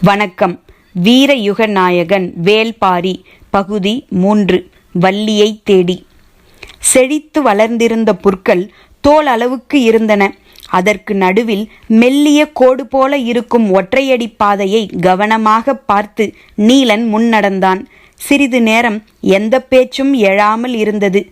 வணக்கம். வீரயுக நாயகன் வேள்பாரி பகுதி 3. வள்ளியை தேடி. செழித்து வளர்ந்திருந்த புற்கள் தோல் அளவுக்கு இருந்தன. அதற்கு நடுவில் மெல்லிய கோடு போல இருக்கும் ஒற்றையடி பாதையை கவனமாக பார்த்து நீலன் முன்னடந்தான். சிறிது நேரம் எந்த பேச்சும் எழாமல் இருந்தது.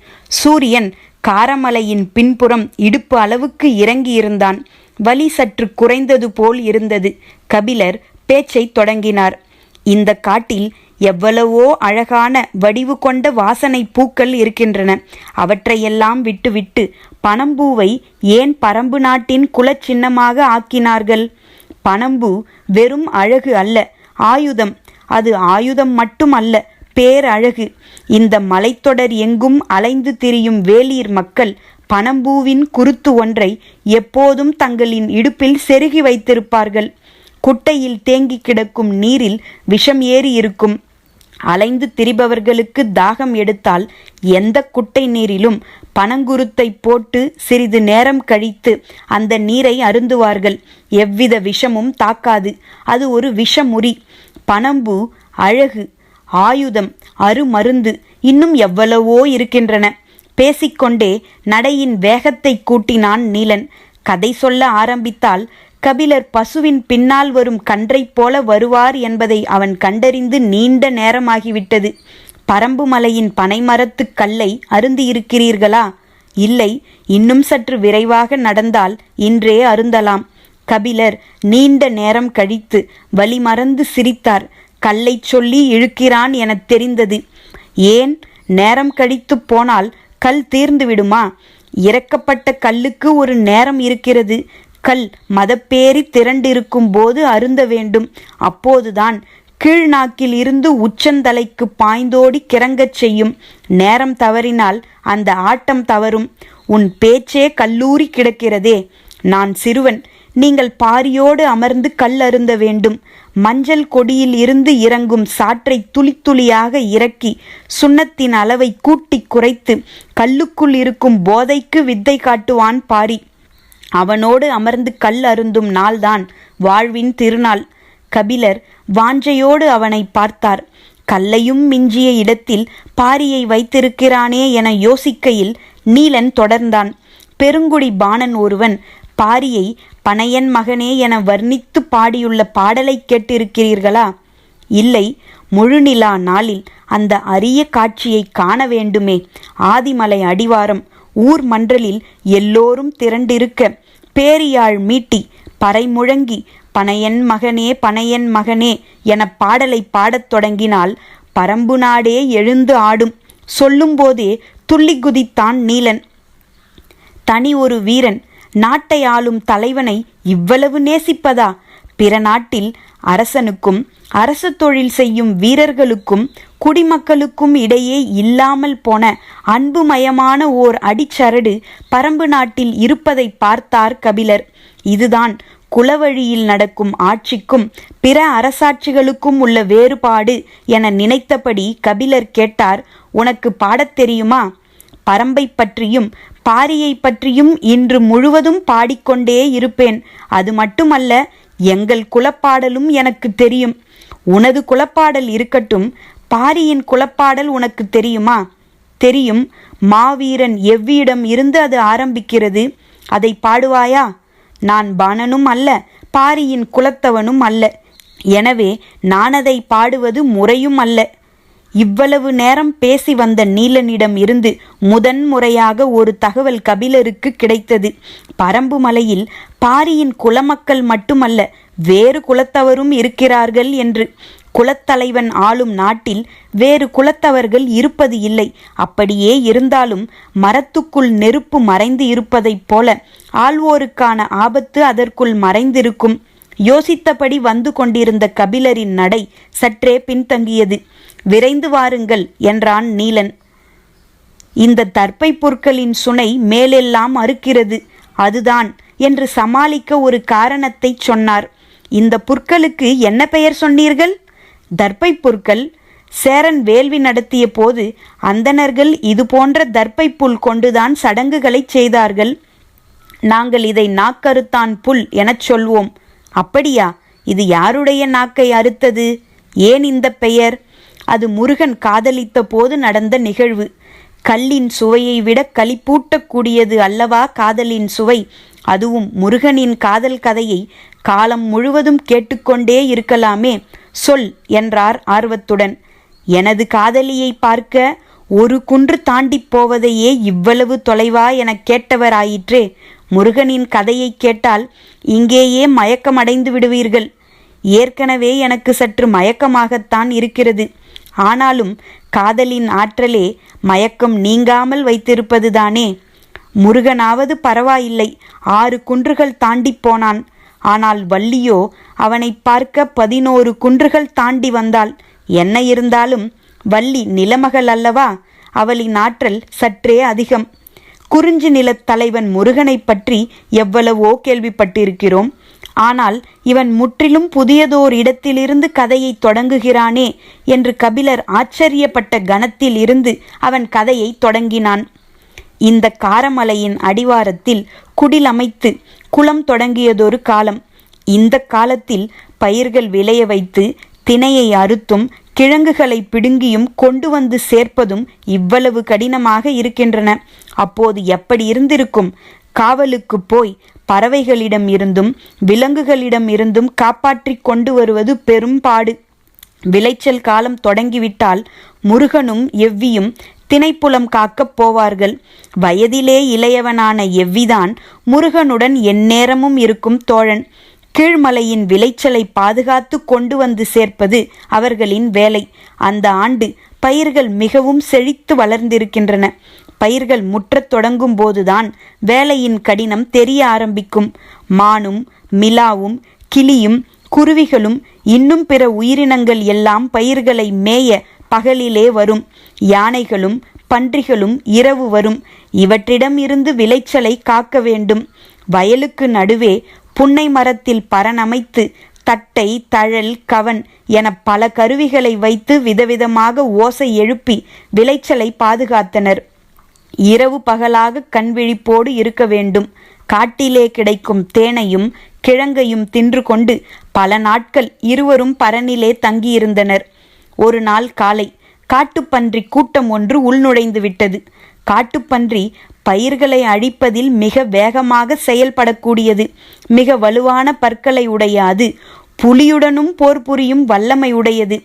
சூரியன் காரமலையின் பின்புறம் இடுப்பு அளவுக்கு இறங்கியிருந்தான். வலி சற்று குறைந்தது போல் இருந்தது. கபிலர் பேச்சை தொடங்கினார். இந்த காட்டில் எவ்வளவோ அழகான வடிவு கொண்ட வாசனை பூக்கள் இருக்கின்றன. அவற்றையெல்லாம் விட்டுவிட்டு பனம்பூவை ஏன் பரம்பு நாட்டின் குலச்சின்னமாக ஆக்கினார்கள்? பனம்பூ வெறும் அழகு அல்ல, ஆயுதம். அது ஆயுதம் மட்டும் அல்ல, பேரழகு. இந்த மலைத்தொடர் எங்கும் அலைந்து திரியும் வேளிர் மக்கள் பனம்பூவின் குருத்து ஒன்றை எப்போதும் தங்களின் இடுப்பில் செருகி வைத்திருப்பார்கள். குட்டையில் தேங்கி கிடக்கும் நீரில் விஷம் ஏறி இருக்கும். அலைந்து திரிபவர்களுக்கு தாகம் எடுத்தால் எந்த குட்டை நீரிலும் பனங்குருத்தை போட்டு சிறிது நேரம் கழித்து அந்த நீரை அருந்துவார்கள். எவ்வித விஷமும் தாக்காது. அது ஒரு விஷமுறி. பனம்பூ அழகு, ஆயுதம், அருமருந்து, இன்னும் எவ்வளவோ இருக்கின்றன. பேசிக்கொண்டே நடையின் வேகத்தை கூட்டினான் நீலன். கதை சொல்ல ஆரம்பித்தால் கபிலர் பசுவின் பின்னால் வரும் கன்றைப் போல வருவார் என்பதை அவன் கண்டறிந்து நீண்ட நேரமாகிவிட்டது. பரம்பு மலையின் பனைமரத்து கல்லை அருந்தியிருக்கிறீர்களா? இல்லை, இன்னும் சற்று விரைவாக நடந்தால் இன்றே அருந்தலாம். கபிலர் நீண்ட நேரம் கழித்து வழிமறந்து சிரித்தார். கல்லை சொல்லி இழுக்கிறான் என தெரிந்தது. ஏன், நேரம் கழித்து போனால் கல் தீர்ந்து விடுமா? இறக்கப்பட்ட கல்லுக்கு ஒரு நேரம் இருக்கிறது. கல் மதப்பேறி திரண்டிருக்கும் போது அருந்த வேண்டும். அப்போதுதான் கீழ்நாக்கில் இருந்து உச்சந்தலைக்கு பாய்ந்தோடி கிறங்கச் செய்யும். நேரம் தவறினால் அந்த ஆட்டம் தவறும். உன் பேச்சே கல்லூரி கிடக்கிறதே. நான் சிறுவன், நீங்கள் பாரியோடு அமர்ந்து கல் அருந்த வேண்டும். மஞ்சள் கொடியில் இருந்து இறங்கும் சாற்றை துளி துளியாக இறக்கி சுண்ணத்தின் அளவை கூட்டி குறைத்து கல்லுக்குள் இருக்கும் போதைக்கு வித்தை காட்டுவான் பாரி. அவனோடு அமர்ந்து கல் அருந்தும் நாள்தான் வாழ்வின் திருநாள். கபிலர் வாஞ்சையோடு அவனை பார்த்தார். கல்லையும் மிஞ்சிய இடத்தில் பாரியை வைத்திருக்கிறானே என யோசிக்கையில் நீலன் தொடர்ந்தான். பெருங்குடி பாணன் ஒருவன் பாரியை பனையன் மகனே என வர்ணித்து பாடியுள்ள பாடலை கேட்டிருக்கிறீர்களா? இல்லை. முழுநிலா நாளில் அந்த அரிய காட்சியை காண வேண்டுமே. ஆதிமலை அடிவாரம் ஊர் மன்றலில் எல்லோரும் திரண்டிருக்க பேரியாழ் மீட்டி பறை முழங்கி பனையன் மகனே பனையன் மகனே என பாடலை பாடத் தொடங்கினால் பரம்பு நாடே எழுந்து ஆடும். சொல்லும்போதே துள்ளி குதித்தான் நீலன். தனி ஒரு வீரன் நாட்டை ஆளும் தலைவனை இவ்வளவு நேசிப்பதா? பிற நாட்டில் அரசனுக்கும் அரசு தொழில் செய்யும் வீரர்களுக்கும் குடிமக்களுக்கும் இடையே இல்லாமல் போன அன்புமயமான ஓர் அடிச்சரடு பரம்பு நாட்டில் இருப்பதை பார்த்தார் கபிலர். இதுதான் குலவழியில் நடக்கும் ஆட்சிக்கும் பிற அரசாட்சிகளுக்கும் உள்ள வேறுபாடு என நினைத்தபடி கபிலர் கேட்டார். உனக்கு பாடத் தெரியுமா? பரம்பை பற்றியும் பாரியை பற்றியும் இன்று முழுவதும் பாடிக்கொண்டே இருப்பேன். அது மட்டுமல்ல, எங்கள் குலப்பாடலும் எனக்கு தெரியும். உனது குலப்பாடல் இருக்கட்டும், பாரியின் குலப்பாடல் உனக்கு தெரியுமா? தெரியும். மாவீரன் எவ்விடம் இருந்து அது ஆரம்பிக்கிறது? அதை பாடுவாயா? நான் பாணனும் அல்ல, பாரியின் குலத்தவனும் அல்ல. எனவே நான் அதை பாடுவது முறையும் அல்ல. இவ்வளவு நேரம் பேசி வந்த நீலனிடம் இருந்து முதன் முறையாக ஒரு தகவல் கபிலருக்கு கிடைத்தது. பரம்பு மலையில் பாரியின் குலமக்கள் மட்டுமல்ல, வேறு குலத்தவரும் இருக்கிறார்கள் என்று. குலத்தலைவன் ஆளும் நாட்டில் வேறு குலத்தவர்கள் இருப்பது இல்லை. அப்படியே இருந்தாலும் மரத்துக்குள் நெருப்பு மறைந்து இருப்பதைப் போல ஆள்வோருக்கான ஆபத்து அதற்குள் மறைந்திருக்கும். யோசித்தபடி வந்து கொண்டிருந்த கபிலரின் நடை சற்றே பின்தங்கியது. விரைந்து வாருங்கள் என்றான் நீலன். இந்த தர்ப்பை பொருட்களின் சுனை மேலெல்லாம் அறுக்கிறது, அதுதான் என்று சமாளிக்க ஒரு காரணத்தை சொன்னார். இந்த புற்களுக்கு என்ன பெயர் சொன்னீர்கள்? தர்ப்பை பொருட்கள். சேரன் வேள்வி நடத்திய போது அந்தணர்கள் இது போன்ற தர்ப்பை புல் கொண்டுதான் சடங்குகளை செய்தார்கள். நாங்கள் இதை நாக்கறுத்தான் புல் எனச் சொல்வோம். அப்படியா? இது யாருடைய நாக்கை அறுத்தது? ஏன் இந்த பெயர்? அது முருகன் காதலித்த போது நடந்த நிகழ்வு. கல்லின் சுவையை விட களிப்பூட்டக்கூடியது அல்லவா காதலின் சுவை? அதுவும் முருகனின் காதல் கதையை காலம் முழுவதும் கேட்டுக்கொண்டே இருக்கலாமே. சொல் என்றார் ஆர்வத்துடன். எனது காதலியை பார்க்க ஒரு குன்று தாண்டி போவதையே இவ்வளவு தொலைவா எனக் கேட்டவராயிற்றே. முருகனின் கதையை கேட்டால் இங்கேயே மயக்கமடைந்து விடுவீர்கள். ஏற்கனவே எனக்கு சற்று மயக்கமாகத்தான் இருக்கிறது. ஆனாலும் காதலின் ஆற்றலே மயக்கம் நீங்காமல் வைத்திருப்பதுதானே. முருகனாவது பரவாயில்லை, 6 குன்றுகள் தாண்டி போனான். ஆனால் வள்ளியோ அவனை பார்க்க 11 குன்றுகள் தாண்டி வந்தாள். என்ன இருந்தாலும் வள்ளி நிலமகள் அல்லவா? அவளின் ஆற்றல் சற்றே அதிகம். குறிஞ்சி நிலத் தலைவன் முருகனை பற்றி எவ்வளவோ கேள்விப்பட்டிருக்கிறோம். ஆனால் இவன் முற்றிலும் புதியதோர் இடத்திலிருந்து கதையை தொடங்குகிறானே என்று கபிலர் ஆச்சரியப்பட்ட கணத்தில் இருந்து அவன் கதையை தொடங்கினான். இந்த காரமலையின் அடிவாரத்தில் குடில் அமைத்து குளம் தொடங்கியதொரு காலம். இந்த காலத்தில் பயிர்கள் விளைய வைத்து தினையை அறுத்தும் கிழங்குகளை பிடுங்கியும் கொண்டு வந்து சேர்ப்பதும் இவ்வளவு கடினமாக இருக்கின்றன. அப்போது எப்படி இருந்திருக்கும்? காவலுக்கு போய் பறவைகளிடம் இருந்தும் விலங்குகளிடம் இருந்தும் காப்பாற்றி கொண்டு வருவது பெரும் பாடு. விளைச்சல் காலம் தொடங்கிவிட்டால் முருகனும் எவ்வியும் திணைப்புலம் காக்கப் போவார்கள். வயதிலே இளையவனான எவ்விதான் முருகனுடன் எந்நேரமும் இருக்கும் தோழன். கீழ்மலையின் விளைச்சலை பாதுகாத்து கொண்டு வந்து சேர்ப்பது அவர்களின் வேலை. அந்த ஆண்டு பயிர்கள் மிகவும் செழித்து வளர்ந்திருக்கின்றன. பயிர்கள் முற்றத் தொடங்கும் போதுதான் வேலையின் கடினம் தெரிய ஆரம்பிக்கும். மானும் மிலாவும் கிளியும் குருவிகளும் இன்னும் பிற உயிரினங்கள் எல்லாம் பயிர்களை மேய பகலிலே வரும். யானைகளும் பன்றிகளும் இரவு வரும். இவற்றிடம் இருந்து விளைச்சலை காக்க வேண்டும். வயலுக்கு நடுவே புன்னை மரத்தில் பரணமைத்து தட்டை, தழல், கவன் என பல கருவிகளை வைத்து விதவிதமாக ஓசை எழுப்பி விளைச்சலை பாதுகாத்தனர். இரவு பகலாக கண்விழிப்போடு இருக்க வேண்டும். காட்டிலே கிடைக்கும் தேனையும் கிழங்கையும் தின்று கொண்டு பல நாட்கள் இருவரும் பரனிலே தங்கியிருந்தனர். ஒரு நாள் காலை காட்டுப்பன்றி கூட்டம் ஒன்று உள்நுழைந்து விட்டது. காட்டுப்பன்றி பயிர்களை அழிப்பதில் மிக வேகமாக செயல்படக்கூடியது. மிக வலுவான பற்களை உடைய அது புலியுடனும் போர் புரியும் வல்லமை உடையது.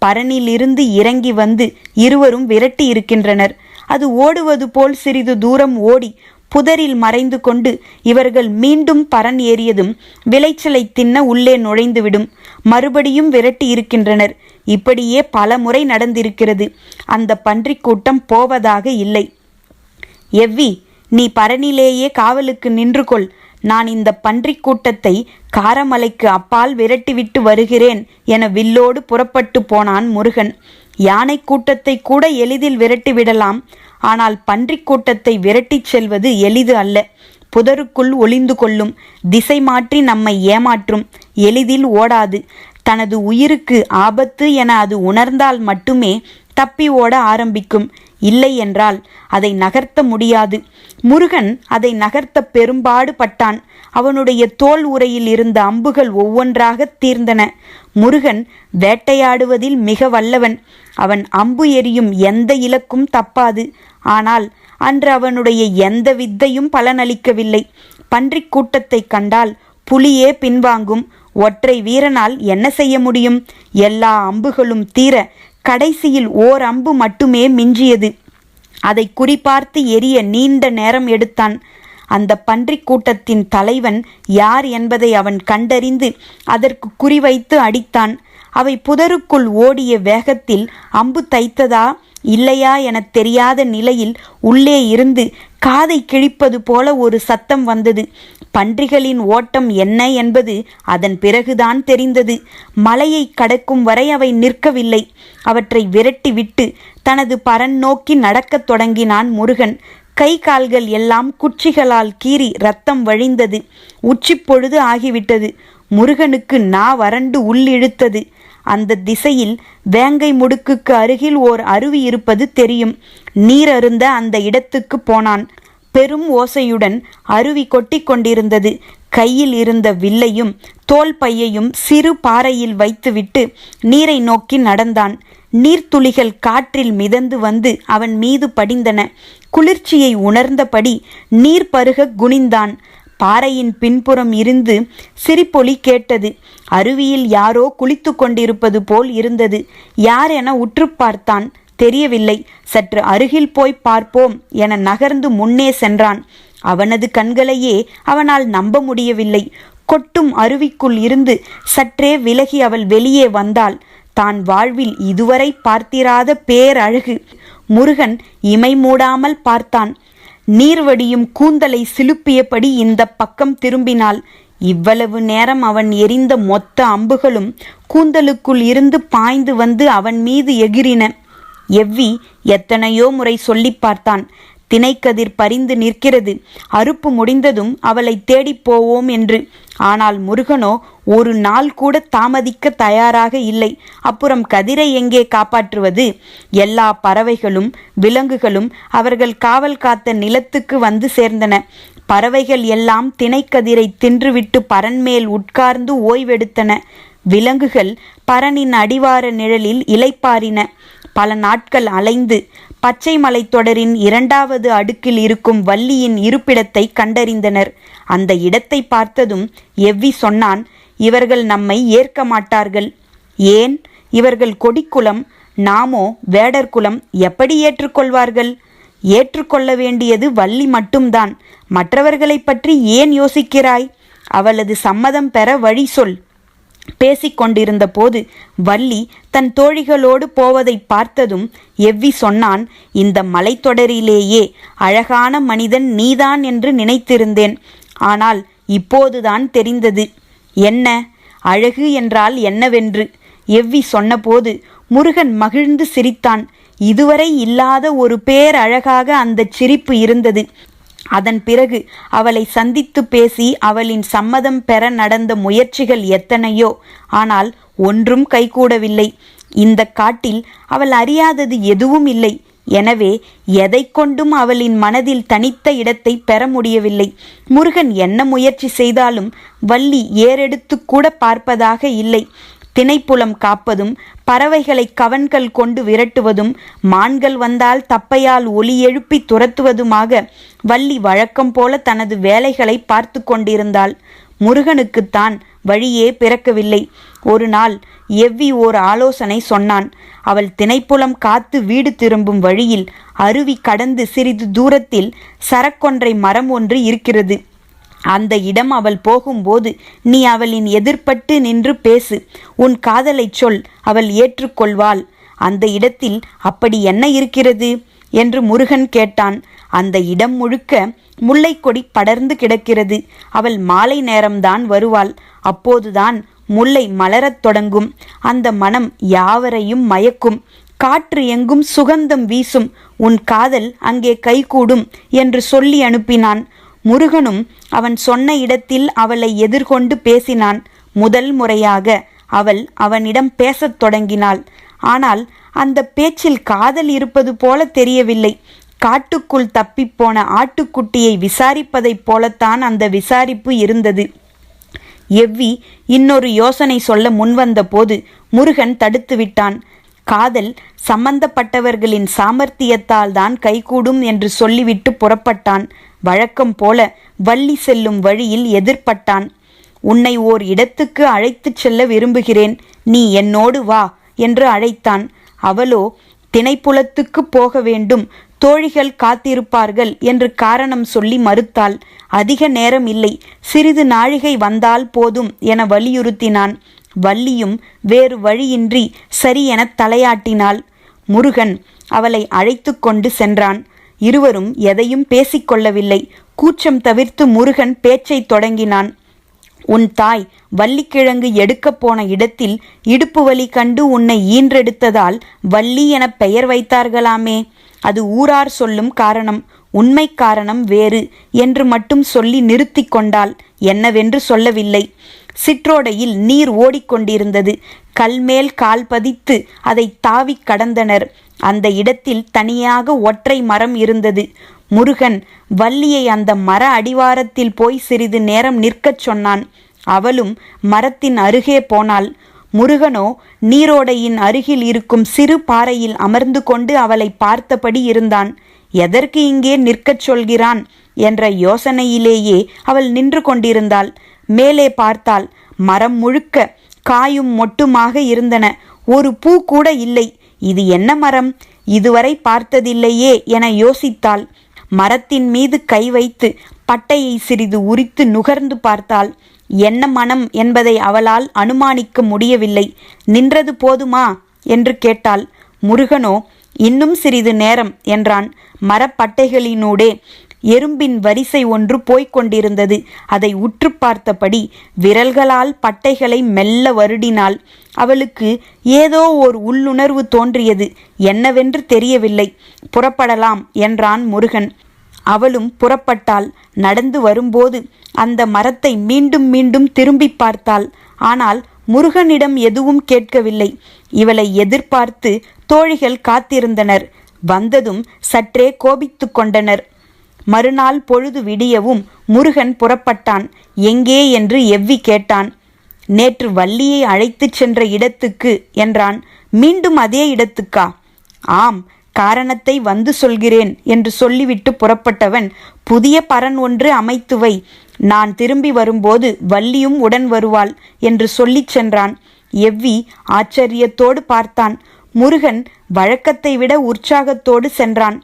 பரனிலிருந்து இறங்கி வந்து இருவரும் விரட்டி இருக்கின்றனர். அது ஓடுவது போல் சிறிது தூரம் ஓடி புதரில் மறைந்து கொண்டு இவர்கள் மீண்டும் பரன் ஏறியதும் விளைச்சலை தின்ன உள்ளே நுழைந்துவிடும். மறுபடியும் விரட்டி இருக்கின்றனர். இப்படியே பல முறை நடந்திருக்கிறது. அந்த பன்றிக் கூட்டம் போவதாக இல்லை. எவ்வி, நீ பரனிலேயே காவலுக்கு நின்று கொள். நான் இந்த பன்றிக் கூட்டத்தை காரமலைக்கு அப்பால் விரட்டிவிட்டு வருகிறேன் என வில்லோடு புறப்பட்டு போனான் முருகன். யானை கூட்டத்தை கூட எளிதில் விரட்டிவிடலாம். ஆனால் பன்றிக் கூட்டத்தை விரட்டிச் செல்வது எளிது அல்ல. புதருக்குள் ஒளிந்து கொள்ளும். திசை மாற்றி நம்மை ஏமாற்றும். எளிதில் ஓடாது. தனது உயிருக்கு ஆபத்து என அது உணர்ந்தால் மட்டுமே தப்பி ஓட ஆரம்பிக்கும். இல்லை என்றால் அதை நகர்த்த முடியாது. முருகன் அதை நகர்த்த பெரும்பாடு பட்டான். அவனுடைய தோல் உரையில் இருந்த அம்புகள் ஒவ்வொன்றாக தீர்ந்தன. முருகன் வேட்டையாடுவதில் மிக வல்லவன். அவன் அம்பு எறியும் எந்த இலக்கும் தப்பாது. ஆனால் அன்று அவனுடைய எந்த வித்தையும் பலனளிக்கவில்லை. பன்றிக் கூட்டத்தை கண்டால் புலியே பின்வாங்கும். ஒற்றை வீரனால் என்ன செய்ய முடியும்? எல்லா அம்புகளும் தீர கடைசியில் ஓர் அம்பு மட்டுமே மிஞ்சியது. அதை குறிபார்த்து எரிய நீண்ட நேரம் எடுத்தான். அந்த பன்றிக் கூட்டத்தின் தலைவன் யார் என்பதை அவன் கண்டறிந்து அதற்கு குறிவைத்து அடித்தான். அவை புதருக்குள் ஓடிய வேகத்தில் அம்பு தைத்ததா இல்லையா என தெரியாத நிலையில் உள்ளே இருந்து காதை கிழிப்பது போல ஒரு சத்தம் வந்தது. பன்றிகளின் ஓட்டம் என்ன என்பது அதன் பிறகுதான் தெரிந்தது. மலையை கடக்கும் வரை அவை நிற்கவில்லை. அவற்றை விரட்டி விட்டு தனது பரன் நோக்கி நடக்கத் தொடங்கினான் முருகன். கை கால்கள் எல்லாம் குச்சிகளால் கீறி ரத்தம் வழிந்தது. உச்சி பொழுது ஆகிவிட்டது. முருகனுக்கு நா வறண்டு உள்ளிழுத்தது. அந்த திசையில் வேங்கை முடுக்குக்கு அருகில் ஓர் அருவி இருப்பது தெரியும். நீர் அருந்த அந்த இடத்துக்கு போனான். பெரும் ஓசையுடன் அருவி கொட்டி கொண்டிருந்தது. கையில் இருந்த வில்லையும் தோல் பையையும் சிறு பாறையில் வைத்துவிட்டு நீரை நோக்கி நடந்தான். நீர்த்துளிகள் காற்றில் மிதந்து வந்து அவன் மீது படிந்தன. குளிர்ச்சியை உணர்ந்தபடி நீர் பருக குனிந்தான். பாறையின் பின்புறம் இருந்து சிரிப்பொலி கேட்டது. அருவியில் யாரோ குளித்து கொண்டிருப்பது போல் இருந்தது. யார் என உற்று பார்த்தான். தெரியவில்லை. சற்று அருகில் போய் பார்ப்போம் என நகர்ந்து முன்னே சென்றான். அவனது கண்களையே அவனால் நம்ப முடியவில்லை. கொட்டும் அருவிக்குள் இருந்து சற்றே விலகி அவள் வெளியே வந்தாள். தான் வாழ்வில் இதுவரை பார்த்திராத பேரழகு. முருகன் இமை மூடாமல் பார்த்தான். நீர்வடியும் கூந்தலை சிலுப்பியபடி இந்த பக்கம் திரும்பினாள். இவ்வளவு நேரம் அவன் எரிந்த மொத்த அம்புகளும் கூந்தலுக்குள் இருந்து பாய்ந்து வந்து அவன் மீது எகிரின. எவ்வி எத்தனையோ முறை சொல்லி பார்த்தான். திணைக்கதிர் பறிந்து நிற்கிறது, அறுப்பு முடிந்ததும் அவளை தேடிப் போவோம் என்று. ஆனால் முருகனோ ஒரு நாள் கூட தாமதிக்க தயாராக இல்லை. அப்புறம் கதிரை எங்கே காப்பாற்றுவது? எல்லா பறவைகளும் விலங்குகளும் அவர்கள் காவல் காத்த நிலத்துக்கு வந்து சேர்ந்தன. பறவைகள் எல்லாம் திணைக்கதிரை தின்றுவிட்டு பரன்மேல் உட்கார்ந்து ஓய்வெடுத்தன. விலங்குகள் பரனின் அடிவார நிழலில் இளைப்பாறின. பல நாட்கள் அலைந்து பச்சை மலைத்தொடரின் 2வது அடுக்கில் இருக்கும் வள்ளியின் இருப்பிடத்தை கண்டறிந்தனர். அந்த இடத்தை பார்த்ததும் எவ்வி சொன்னான், இவர்கள் நம்மை ஏற்க மாட்டார்கள். ஏன்? இவர்கள் கொடிக்குலம், நாமோ வேடர்குலம். எப்படி ஏற்றுக்கொள்வார்கள்? ஏற்றுக்கொள்ள வேண்டியது வள்ளி மட்டும்தான். மற்றவர்களை பற்றி ஏன் யோசிக்கிறாய்? அவளது சம்மதம் பெற வழி சொல். பேசிக்கொண்டிருந்த போது வள்ளி தன் தோழிகளோடு போவதை பார்த்ததும் எவ்வி சொன்னான், இந்த மலைத்தொடரிலேயே அழகான மனிதன் நீதான் என்று நினைத்திருந்தேன். ஆனால் இப்போதுதான் தெரிந்தது. என்ன அழகு என்றால் என்னவென்று எவ்வி சொன்னபோது முருகன் மகிழ்ந்து சிரித்தான். இதுவரை இல்லாத ஒரு பேரழகாக அந்த சிரிப்பு இருந்தது. அதன் பிறகு அவளை சந்தித்து பேசி அவளின் சம்மதம் பெற நடந்த முயற்சிகள் எத்தனையோ. ஆனால் ஒன்றும் கைகூடவில்லை. இந்த காட்டில் அவள் அறியாதது எதுவும் இல்லை. எனவே எதை கொண்டும் அவளின் மனதில் தனித்த இடத்தை பெற முடியவில்லை. முருகன் என்ன முயற்சி செய்தாலும் வள்ளி ஏறெடுத்து கூட பார்ப்பதாக இல்லை. திணைப்புலம் காப்பதும், பறவைகளை கவன்கள் கொண்டு விரட்டுவதும், மான்கள் வந்தால் தப்பையால் ஒலி எழுப்பி துரத்துவதுமாக வள்ளி வழக்கம் போல தனது வேலைகளை பார்த்து கொண்டிருந்தாள். முருகனுக்குத்தான் வழியே பிறக்கவில்லை. ஒரு நாள் எவ்வி ஓர் ஆலோசனை சொன்னான். அவள் திணைப்புலம் காத்து வீடு திரும்பும் வழியில் அருவி கடந்து சிறிது தூரத்தில் சரக்கொன்றை மரம் ஒன்று இருக்கிறது. அந்த இடம் அவள் போகும்போது நீ அவளின் எதிர்பட்டு நின்று பேசு. உன் காதலை சொல், அவள் ஏற்றுக்கொள்வாள். அந்த இடத்தில் அப்படி என்ன இருக்கிறது என்று முருகன் கேட்டான். அந்த இடம் முழுக்க முல்லைக்கொடி படர்ந்து கிடக்கிறது. அவள் மாலை நேரம்தான் வருவாள். அப்போதுதான் முல்லை மலரத் தொடங்கும். அந்த மனம் யாவரையும் மயக்கும். காற்று எங்கும் சுகந்தம் வீசும். உன் காதல் அங்கே கைகூடும் என்று சொல்லி அனுப்பினான். முருகனும் அவன் சொன்ன இடத்தில் அவளை எதிர்கொண்டு பேசினான். முதல் முறையாக அவள் அவனிடம் பேசத் தொடங்கினாள். ஆனால் அந்த பேச்சில் காதல் இருப்பது போல தெரியவில்லை. காட்டுக்குள் தப்பிப்போன ஆட்டுக்குட்டியை விசாரிப்பதைப் போலத்தான் அந்த விசாரிப்பு இருந்தது. எவ்வி இன்னொரு யோசனை சொல்ல முன்வந்த போது முருகன் தடுத்து விட்டான். காதல் சம்பந்தப்பட்டவர்களின் சாமர்த்தியத்தால் தான் கைகூடும் என்று சொல்லிவிட்டு புறப்பட்டான். வழக்கம் போல வள்ளி செல்லும் வழியில் எதிர்பட்டான். உன்னை ஓர் இடத்துக்கு அழைத்துச் செல்ல விரும்புகிறேன், நீ என்னோடு வா என்று அழைத்தான். அவளோ திணைப்புலத்துக்கு போக வேண்டும், தோழிகள் காத்திருப்பார்கள் என்று காரணம் சொல்லி மறுத்தாள். அதிக நேரம் இல்லை, சிறிது நாழிகை வந்தால் போதும் என வலியுறுத்தினான். வள்ளியும் வேறு வழியின்றி சரி என தலையாட்டினாள். முருகன் அவளை அழைத்து கொண்டு சென்றான். இருவரும் எதையும் பேசிக்கொள்ளவில்லை. கூச்சம் தவிர்த்து முருகன் பேச்சை தொடங்கினான். உன் தாய் வள்ளிக்கிழங்கு எடுக்கப் போன இடத்தில் இடுப்பு வலி கண்டு உன்னை ஈன்றெடுத்ததால் வள்ளி என பெயர் வைத்தார்களாமே, அது ஊரார் சொல்லும் காரணம். உண்மை காரணம் வேறு என்று மட்டும் சொல்லி நிறுத்தி கொண்டாள். என்னவென்று சொல்லவில்லை. சிற்றோடையில் நீர் ஓடிக்கொண்டிருந்தது. கல்மேல் கால் பதித்து அதை தாவி கடந்தனர். அந்த இடத்தில் தனியாக ஒற்றை மரம் இருந்தது. முருகன் வள்ளியை அந்த மர அடிவாரத்தில் போய் சிறிது நேரம் நிற்கச் சொன்னான். அவளும் மரத்தின் அருகே போனாள். முருகனோ நீரோடையின் அருகில் இருக்கும் சிறு பாறையில் அமர்ந்து கொண்டு அவளை பார்த்தபடி இருந்தான். எதற்கு இங்கே நிற்கச் சொல்கிறான் என்ற யோசனையிலேயே அவள் நின்று கொண்டிருந்தாள். மேலே பார்த்தாள். மரம் முழுக்க காயும் மொட்டுமாக இருந்தன. ஒரு பூ கூட இல்லை. இது என்ன மரம்? இதுவரை பார்த்ததில்லையே என யோசித்தாள். மரத்தின் மீது கை வைத்து பட்டையை சிறிது உரித்து நுகர்ந்து பார்த்தாள். என்ன மனம் என்பதை அவளால் அனுமானிக்க முடியவில்லை. நின்றது போதுமா என்று கேட்டாள். முருகனோ இன்னும் சிறிது நேரம் என்றான். மரப்பட்டைகளினூடே எறும்பின் வரிசை ஒன்று போய்க் கொண்டிருந்தது. அதை உற்று பார்த்தபடி விரல்களால் பட்டைகளை மெல்ல வருடினாள். அவளுக்கு ஏதோ ஓர் உள்ளுணர்வு தோன்றியது. என்னவென்று தெரியவில்லை. புறப்படலாம் என்றான் முருகன். அவளும் புறப்பட்டாள். நடந்து வரும்போது அந்த மரத்தை மீண்டும் மீண்டும் திரும்பி பார்த்தாள். ஆனால் முருகனிடம் எதுவும் கேட்கவில்லை. இவளை எதிர்பார்த்து தோழிகள் காத்திருந்தனர். வந்ததும் சற்றே கோபித்து கொண்டனர். மறுநாள் பொழுது விடியவும் முருகன் புறப்பட்டான். எங்கே என்று எவ்வி கேட்டான். நேற்று வள்ளியை அழைத்துச் சென்ற இடத்துக்கு என்றான். மீண்டும் அதே இடத்துக்கா? ஆம், காரணத்தை வந்து சொல்கிறேன் என்று சொல்லிவிட்டு புறப்பட்டவன், புதிய பரன் ஒன்று அமைத்து வை, நான் திரும்பி வரும்போது வள்ளியும் உடன் வருவாள் என்று சொல்லிச் சென்றான். எவ்வி ஆச்சரியத்தோடு பார்த்தான். முருகன் வழக்கத்தை விட உற்சாகத்தோடு சென்றான்.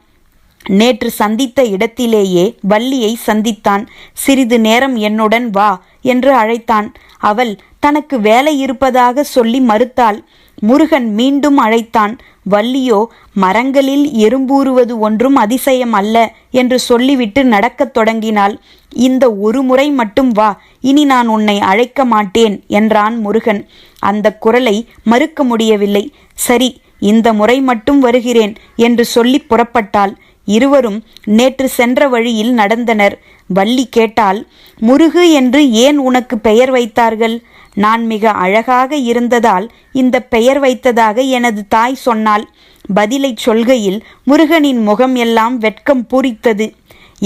நேற்று சந்தித்த இடத்திலேயே வள்ளியை சந்தித்தான். சிறிது நேரம் என்னுடன் வா என்று அழைத்தான். அவள் தனக்கு வேலை இருப்பதாக சொல்லி மறுத்தாள். முருகன் மீண்டும் அழைத்தான். வள்ளியோ மரங்களில் எறும்பூறுவது ஒன்றும் அதிசயம் அல்ல என்று சொல்லிவிட்டு நடக்கத் தொடங்கினாள். இந்த ஒரு முறை மட்டும் வா, இனி நான் உன்னை அழைக்க மாட்டேன் என்றான் முருகன். அந்த குரலை மறுக்க முடியவில்லை. சரி, இந்த முறை மட்டும் வருகிறேன் என்று சொல்லி புறப்பட்டாள். இருவரும் நேற்று சென்ற வழியில் நடந்தனர். வள்ளி கேட்டாள், முருகு என்று ஏன் உனக்கு பெயர் வைத்தார்கள்? நான் மிக அழகாக இருந்ததால் இந்த பெயர் வைத்ததாக எனது தாய் சொன்னாள். பதிலை சொல்கையில் முருகனின் முகம் எல்லாம் வெட்கம் பூரித்தது.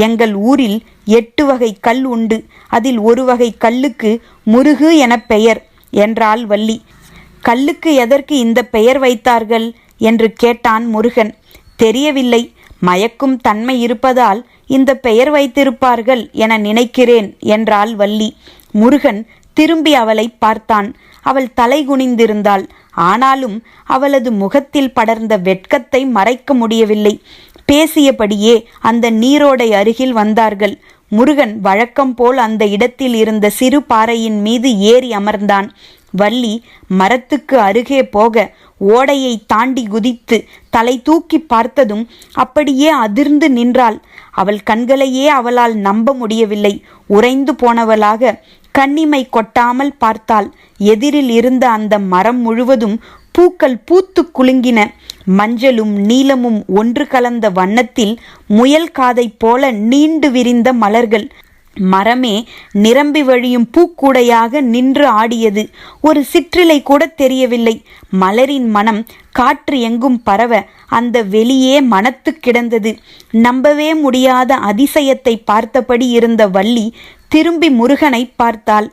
எங்கள் ஊரில் 8 வகை கல் உண்டு. அதில் ஒரு வகை கல்லுக்கு முருகு என பெயர் என்றாள் வள்ளி. கல்லுக்கு எதற்கு இந்த பெயர் வைத்தார்கள் என்று கேட்டான் முருகன். தெரியவில்லை, மயக்கும் தன்மை இருப்பதால் இந்த பெயர் வைத்திருப்பார்கள் என நினைக்கிறேன் என்றாள் வள்ளி. முருகன் திரும்பி அவளை பார்த்தான். அவள் தலை குனிந்திருந்தாள். ஆனாலும் அவளது முகத்தில் படர்ந்த வெட்கத்தை மறைக்க முடியவில்லை. பேசியபடியே அந்த நீரோடை அருகில் வந்தார்கள். முருகன் வழக்கம் போல் அந்த இடத்தில் இருந்த சிறு பாறையின் மீது ஏறி அமர்ந்தான். வள்ளி மரத்துக்கு அருகே போக ஓடையை தாண்டி குதித்து தலை தூக்கி பார்த்ததும் அப்படியே அதிர்ந்து நின்றாள். அவள் கண்களையே அவளால் நம்ப முடியவில்லை. உறைந்து போனவளாக கண்ணிமை கொட்டாமல் பார்த்தாள். எதிரில் இருந்த அந்த மரம் முழுவதும் பூக்கள் பூத்து குலுங்கின. மஞ்சளும் நீலமும் ஒன்று கலந்த வண்ணத்தில் முயல் காதை போல நீண்டு விரிந்த மலர்கள். மரமே நிரம்பி வழியும் பூக்கூடையாக நின்று ஆடியது. ஒரு சிற்றிலை கூட தெரியவில்லை. மலரின் மனம் காற்று எங்கும் பரவ அந்த வெளியே மனத்து கிடந்தது. நம்பவே முடியாத அதிசயத்தை பார்த்தபடி இருந்த வள்ளி திரும்பி முருகனை பார்த்தாள்.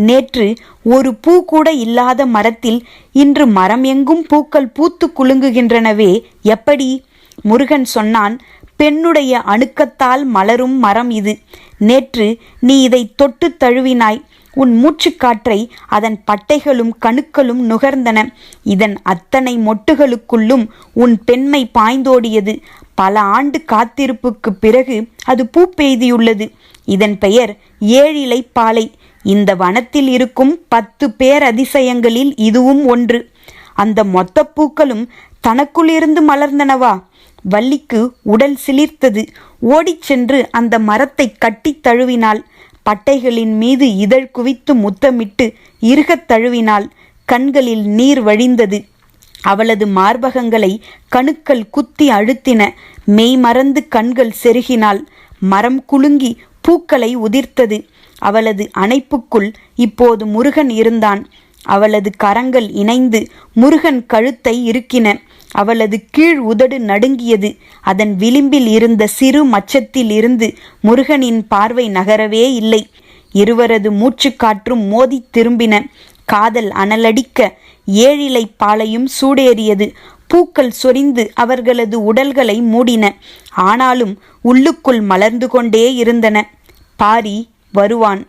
நேற்று ஒரு பூ கூட இல்லாத மரத்தில் இன்று மரம் எங்கும் பூக்கள் பூத்து குலுங்குகின்றனவே, எப்படி? முருகன் சொன்னான், பெண்ணுடைய அணுக்கத்தால் மலரும் மரம் இது. நேற்று நீ இதை தொட்டு தழுவினாய். உன் மூச்சுக்காற்றை அதன் பட்டைகளும் கணுக்களும் நுகர்ந்தன. இதன் அத்தனை மொட்டுகளுக்குள்ளும் உன் பெண்மை பாய்ந்தோடியது. பல ஆண்டு காத்திருப்புக்கு பிறகு அது பூ பெய்தியுள்ளது. இதன் பெயர் ஏழிலை பாலை. இந்த வனத்தில் இருக்கும் 10 பேரதிசயங்களில் இதுவும் ஒன்று. அந்த மொத்த பூக்களும் தனக்குள் இருந்து மலர்ந்தனவா? வள்ளிக்கு உடல் சிலிர்த்தது. ஓடிச் சென்று அந்த மரத்தை கட்டி தழுவினாள். பட்டைகளின் மீது இதழ் குவித்து முத்தமிட்டு இறுகத் தழுவினாள். கண்களில் நீர் வழிந்தது. அவளது மார்பகங்களை கணுக்கள் குத்தி அழுத்தின. மெய் மறந்து கண்கள் செருகினாள். மரம் குலுங்கி பூக்களை உதிர்த்தது. அவளது அணைப்புக்குள் இப்போது முருகன் இருந்தான். அவளது கரங்கள் இணைந்து முருகன் கழுத்தை இறுக்கின. அவளது கீழ் உதடு நடுங்கியது. அதன் விளிம்பில் இருந்த சிறு மச்சத்தில் இருந்து முருகனின் பார்வை நகரவே இல்லை. இருவரது மூச்சுக்காற்றும் மோதி திரும்பின. காதல் அனலடிக்க ஏழிலை பாலையும் சூடேறியது. பூக்கள் சொரிந்து அவர்களது உடல்களை மூடின. ஆனாலும் உள்ளுக்குள் மலர்ந்து கொண்டே இருந்தன. பாரி வருவான்.